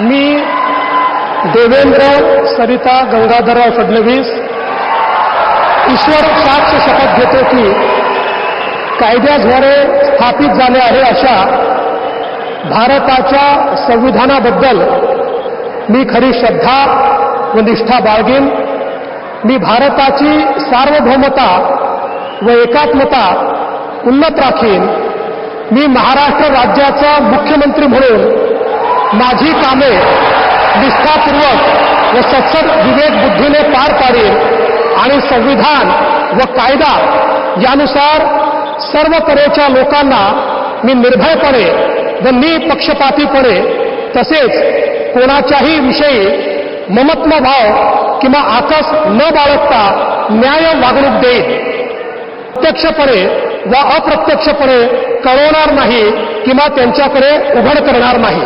मी देवेंद्र सरिता गंगाधरराव फडणवीस ईश्वर साक्ष शपथ घेतो की कायद्याद्वारे स्थापित झाले आहे अशा भारताच्या संविधानाबद्दल मी खरी श्रद्धा व निष्ठा बाळगेन। मी भारताची सार्वभौमता व एकात्मता उन्नत राखीन। मी महाराष्ट्र राज्याचा मुख्यमंत्री म्हणून माझी कामे निष्ठापूर्वक व सत्सद विवेक बुद्धीने पार पाडेन आणि संविधान व कायदा यानुसार सर्व तऱ्हेच्या लोकांना मी निर्भयपणे व निपक्षपातीपणे तसेच कोणाच्याही विषयी ममत्व भाव किंवा आकस न बाळगता न्याय वागणूक देईन। प्रत्यक्षपणे व अप्रत्यक्षपणे कळवणार नाही किंवा त्यांच्याकडे उघड करणार नाही।